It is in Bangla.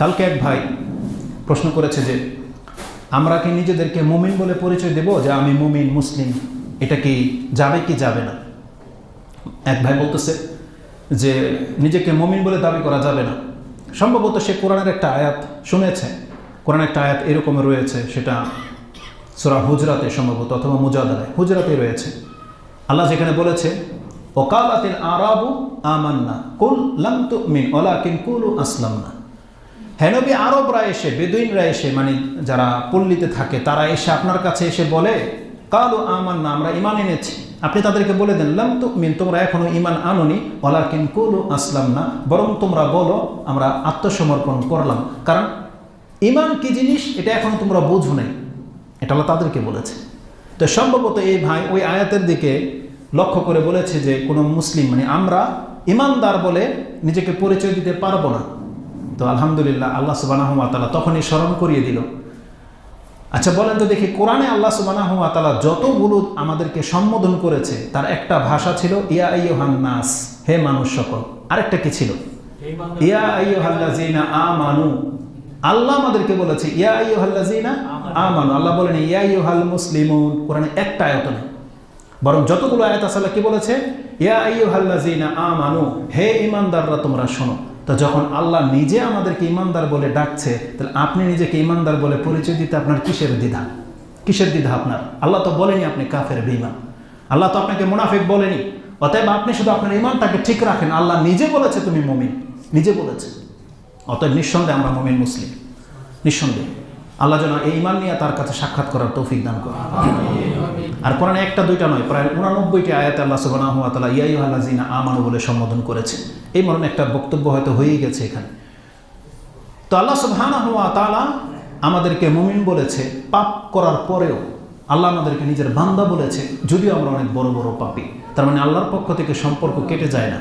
কালকে এক ভাই প্রশ্ন করেছে যে আমরা কি নিজেদেরকে মুমিন বলে পরিচয় দেব যে আমি মুমিন মুসলিম, এটা কি যাবে কি যাবে না? এক ভাই বলতেছে যে নিজেকে মুমিন বলে দাবি করা যাবে না। সম্ভবত সে কোরআনের একটা আয়াত শুনেছে, কোরআন একটা আয়াত এরকম রয়েছে, সেটা সূরা হুজরাতে সম্ভবত অথবা মুজাদালায়, হুজরাতে রয়েছে। আল্লাহ যেখানে বলেছে ওকালাতিল আরাবু আমান্না কুল লাম তুমিন ওয়ালাকিন কুলু আসলামনা। হ্যাঁ নবী, আরবরা এসে, বেদুইনরা এসে, মানে যারা পল্লীতে থাকে তারা এসে আপনার কাছে এসে বলে কালু আমান্না, আমরা ঈমান এনেছি। আপনি তাদেরকে বলে দেন লাম তুমিন, তোমরা এখনো ঈমান আনোনি, ওয়ালাকিন কুলু আসলামনা, বরং তোমরা বলো আমরা আত্মসমর্পণ করলাম, কারণ ঈমান কি জিনিস এটা এখনো তোমরা বুঝো নাই। এটা আল্লাহ তাদেরকে বলেছে। তো সম্ভবত এই ভাই ওই আয়াতের দিকে লক্ষ্য করে বলেছে যে কোনো মুসলিম, মানে আমরা ঈমানদার বলে নিজেকে পরিচয় দিতে পারবো না। তো আলহামদুলিল্লাহ আল্লাহ সুবহানাহু ওয়া তাআলা তখনই স্মরণ করিয়ে দিল। আচ্ছা বলেন তো দেখি, কোরআনে আল্লাহ সুবহানাহু ওয়া তাআলা যতগুলো আমাদেরকে সম্বোধন করেছে তার একটা ভাষা ছিল ইয়া আইয়ুহান নাস, হে মানুষ সকল। আরেকটা কি ছিল? ইয়া আইয়ুহাল্লাযীনা আমানু। আল্লাহ আমাদেরকে বলেছে ইয়া আইয়ুহাল্লাযীনা আমানু, আল্লাহ বলেন ইয়া আইয়ুহাল মুসলিমুন। কোরআনে একটা আয়াত নেই, বরং যতগুলো আয়াত আছে আল্লাহ কি বলেছে ইয়া আইয়ুহাল্লাযীনা আমানু, হে ঈমানদাররা তোমরা শোনো। তো যখন আল্লাহ নিজে আমাদেরকে ঈমানদার বলে ডাকছে, তাহলে আপনি নিজেকে ঈমানদার বলে পরিচয় দিতে আপনার কিসের দ্বিধা? কিসের দ্বিধা আপনার? আল্লাহ তো বলেনি আপনি কাফের বেঈমান, আল্লাহ তো আপনাকে মুনাফিক বলেনি। অতএব আপনি শুধু আপনার ঈমানটাকে ঠিক রাখেন। আল্লাহ নিজে বলেছে তুমি মুমিন, নিজে বলেছে। অতএব নিঃসন্দেহে আমরা মুমিন মুসলিম, নিঃসন্দেহে। আল্লাহ যেন এই ঈমান নিয়ে তার কাছে সাক্ষাৎ করার তৌফিক দান করে। আর কোরআনে একটা দুইটা নয়, প্রায় 89টি আয়াতে আল্লাহ সুবহানাহু ওয়া তাআলা ইয়া আইয়ুহাল্লাযীনা আমানু বলে সম্বোধন করেছে। এই মরণে একটা বক্তব্য হয়তো হয়েই গেছে এখানে। তো আল্লাহ সুবহানাহু ওয়া তাআলা আমাদেরকে মুমিন বলেছে, পাপ করার পরেও আল্লাহ আমাদেরকে নিজের বান্দা বলেছে, যদিও আমরা অনেক বড় বড় পাপী। তার মানে আল্লাহর পক্ষ থেকে সম্পর্ক কেটে যায় না।